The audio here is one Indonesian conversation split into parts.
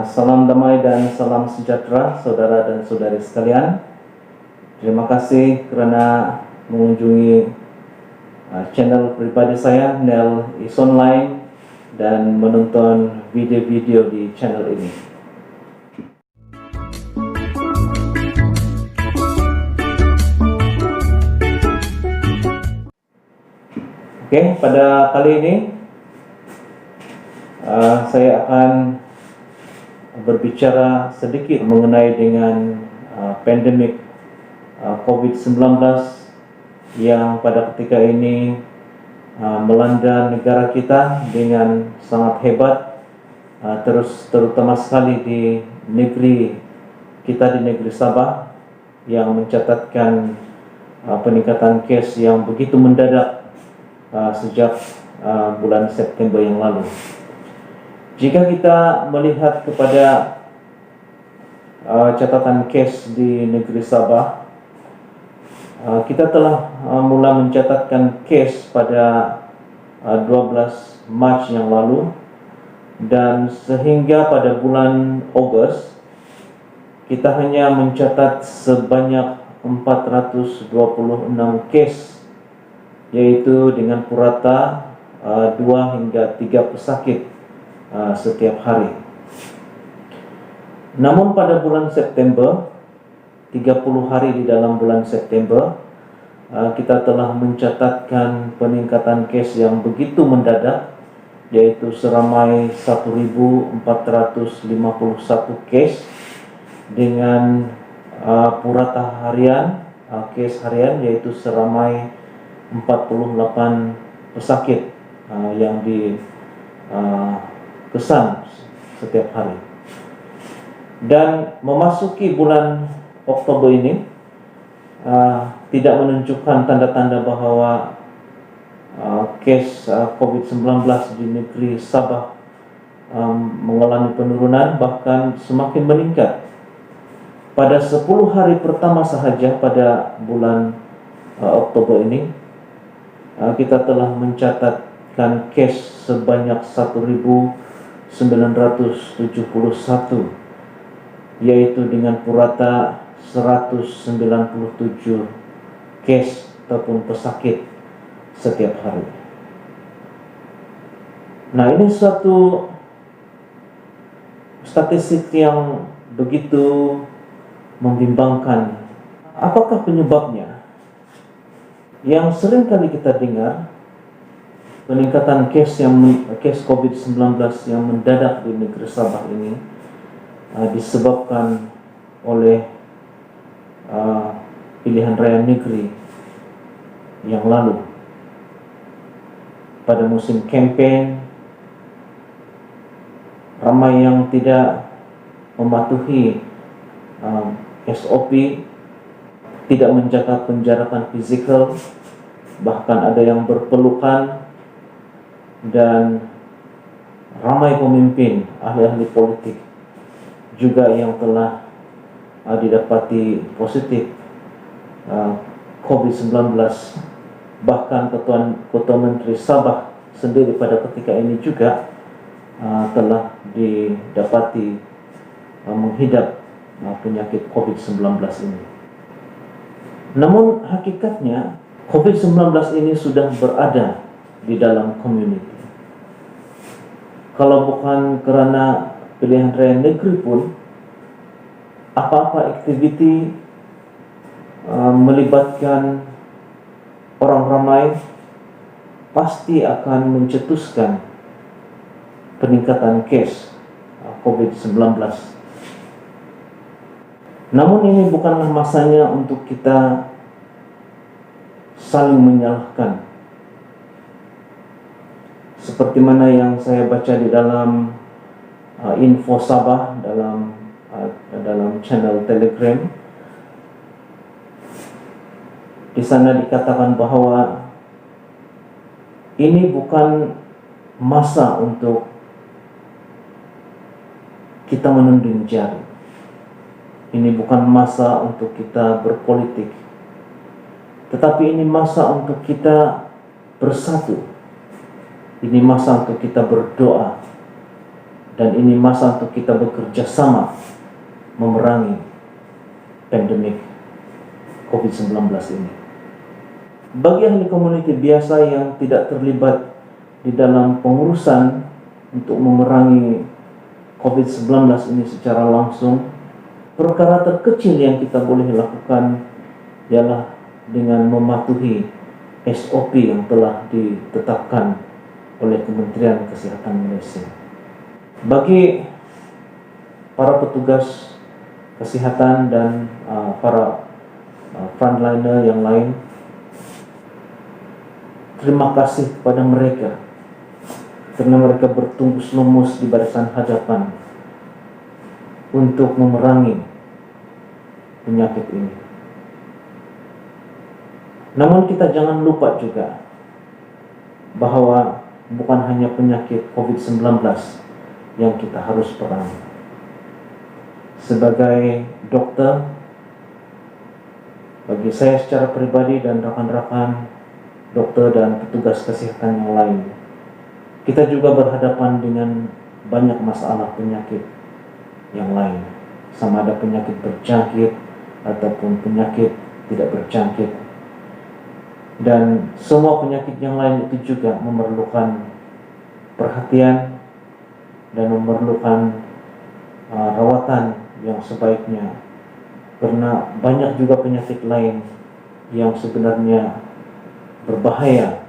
Salam damai dan salam sejahtera saudara dan saudari sekalian. Terima kasih kerana mengunjungi channel pribadi saya, Nel Is Online, dan menonton video-video di channel ini. Oke, pada kali ini saya akan berbicara sedikit mengenai dengan pandemik COVID-19 yang pada ketika ini melanda negara kita dengan sangat hebat, terutama sekali di negeri kita, di negeri Sabah, yang mencatatkan peningkatan kes yang begitu mendadak sejak bulan September yang lalu. Jika kita melihat kepada catatan kes di negeri Sabah, kita telah mula mencatatkan kes pada 12 Mac yang lalu, dan sehingga pada bulan Ogos kita hanya mencatat sebanyak 426 kes, yaitu dengan purata 2 hingga 3 pesakit setiap hari. Namun pada bulan September, 30 hari di dalam bulan September, kita telah mencatatkan peningkatan kes yang begitu mendadak, yaitu seramai 1.451 kes dengan purata harian, kes harian yaitu seramai 48 pesakit yang kesan setiap hari. Dan memasuki bulan Oktober ini tidak menunjukkan tanda-tanda bahwa kes COVID-19 di negeri Sabah mengalami penurunan, bahkan semakin meningkat. Pada 10 hari pertama sahaja pada bulan Oktober ini, kita telah mencatatkan kes sebanyak 1.971, yaitu dengan purata 197 kes ataupun pesakit setiap hari. Nah, ini suatu statistik yang begitu membimbangkan. Apakah penyebabnya? Yang sering kali kita dengar, peningkatan kes COVID-19 yang mendadak di negeri Sabah ini disebabkan oleh pilihan raya negeri yang lalu. Pada musim kampanye, ramai yang tidak mematuhi SOP, tidak menjaga penjarakan fizikal, bahkan ada yang berpelukan, dan ramai pemimpin, ahli-ahli politik juga yang telah didapati positif COVID-19. Bahkan Ketua Menteri Sabah sendiri pada ketika ini juga telah didapati menghidap penyakit COVID-19 ini. Namun hakikatnya COVID-19 ini sudah berada di dalam community. Kalau bukan kerana pilihan raya negeri pun, apa-apa aktiviti melibatkan orang ramai pasti akan mencetuskan peningkatan kes COVID-19. Namun ini bukanlah masanya untuk kita saling menyalahkan. Seperti mana yang saya baca di dalam info Sabah, dalam channel Telegram, di sana dikatakan bahwa ini bukan masa untuk kita menunding jari. Ini bukan masa untuk kita berpolitik, tetapi ini masa untuk kita bersatu. Ini masa untuk kita berdoa dan ini masa untuk kita bekerja sama memerangi pandemik COVID-19 ini. Bagi ahli community biasa yang tidak terlibat di dalam pengurusan untuk memerangi COVID-19 ini secara langsung, perkara terkecil yang kita boleh lakukan ialah dengan mematuhi SOP yang telah ditetapkan oleh Kementerian Kesehatan Malaysia. Bagi para petugas kesehatan dan para frontliner yang lain, terima kasih kepada mereka karena mereka bertungkus lumus di barisan hadapan untuk memerangi penyakit ini. Namun kita jangan lupa juga bahwa bukan hanya penyakit COVID-19 yang kita harus perangi. Sebagai dokter, bagi saya secara pribadi dan rekan-rekan dokter dan petugas kesehatan yang lain, kita juga berhadapan dengan banyak masalah penyakit yang lain, sama ada penyakit berjangkit ataupun penyakit tidak berjangkit. Dan semua penyakit yang lain itu juga memerlukan perhatian dan memerlukan rawatan yang sebaiknya, karena banyak juga penyakit lain yang sebenarnya berbahaya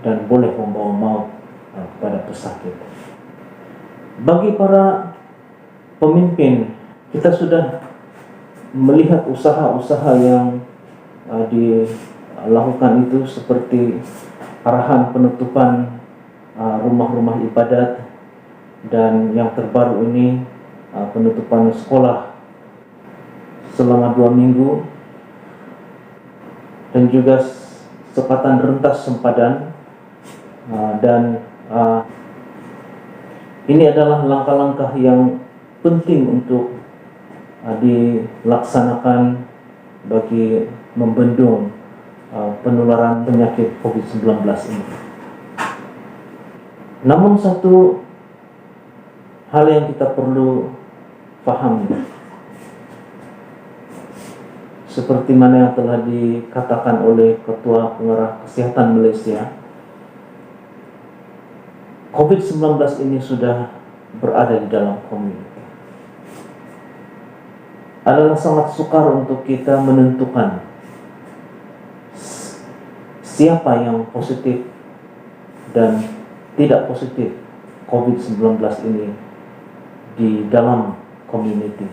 dan boleh membawa maut kepada pesakit. Bagi para pemimpin, kita sudah melihat usaha-usaha yang dilakukan itu, seperti arahan penutupan rumah-rumah ibadat, dan yang terbaru ini penutupan sekolah selama 2 minggu, dan juga sepatan rentas sempadan, dan ini adalah langkah-langkah yang penting untuk dilaksanakan bagi membendung penularan penyakit COVID-19 ini. Namun satu hal yang kita perlu pahami, seperti mana yang telah dikatakan oleh Ketua Pengarah Kesehatan Malaysia, COVID-19 ini sudah berada di dalam komunitas. Adalah sangat sukar untuk kita menentukan siapa yang positif dan tidak positif COVID-19 ini di dalam community.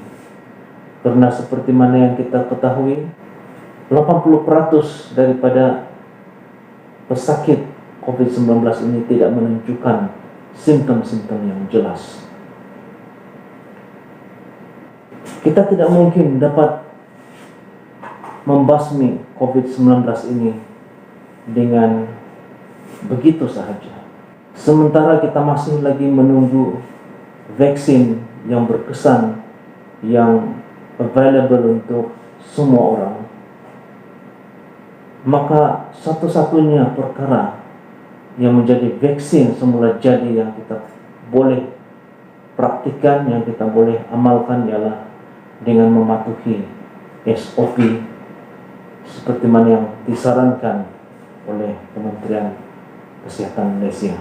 Karena seperti mana yang kita ketahui, 80% daripada pesakit COVID-19 ini tidak menunjukkan simptom-simptom yang jelas. Kita tidak mungkin dapat membasmi COVID-19 ini dengan begitu sahaja. Sementara kita masih lagi menunggu vaksin yang berkesan, yang available untuk semua orang, maka satu-satunya perkara yang menjadi vaksin semula jadi yang kita boleh praktikan, yang kita boleh amalkan ialah dengan mematuhi SOP seperti mana yang disarankan oleh Kementerian Kesehatan Malaysia.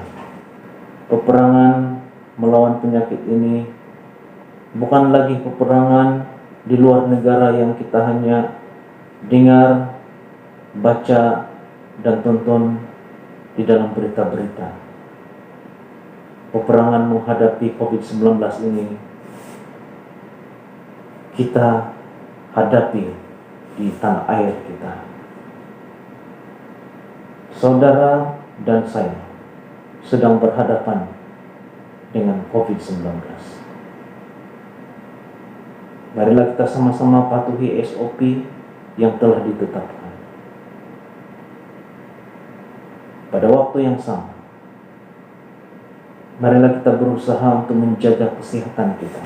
Peperangan melawan penyakit ini bukan lagi peperangan di luar negara yang kita hanya dengar, baca, dan tonton di dalam berita-berita. Peperangan menghadapi COVID-19 ini kita hadapi di tanah air kita. Saudara dan saya sedang berhadapan dengan COVID-19. Marilah kita sama-sama patuhi SOP yang telah ditetapkan. Pada waktu yang sama, marilah kita berusaha untuk menjaga kesehatan kita,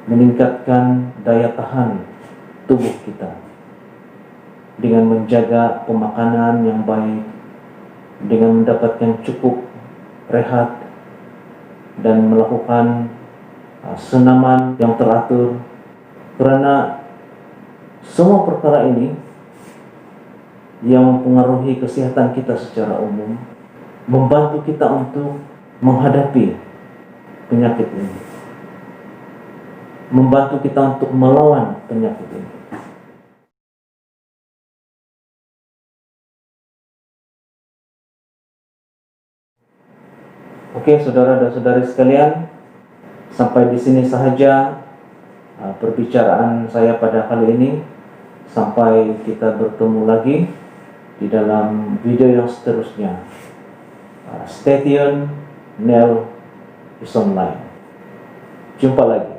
meningkatkan daya tahan tubuh kita dengan menjaga pemakanan yang baik, dengan mendapatkan cukup rehat dan melakukan senaman yang teratur, karena semua perkara ini yang mempengaruhi kesehatan kita secara umum membantu kita untuk menghadapi penyakit ini, membantu kita untuk melawan penyakit ini. Oke, saudara dan saudari sekalian, sampai di sini saja perbicaraan saya pada kali ini. Sampai kita bertemu lagi di dalam video yang seterusnya. Stay tune, Nel is online. Jumpa lagi.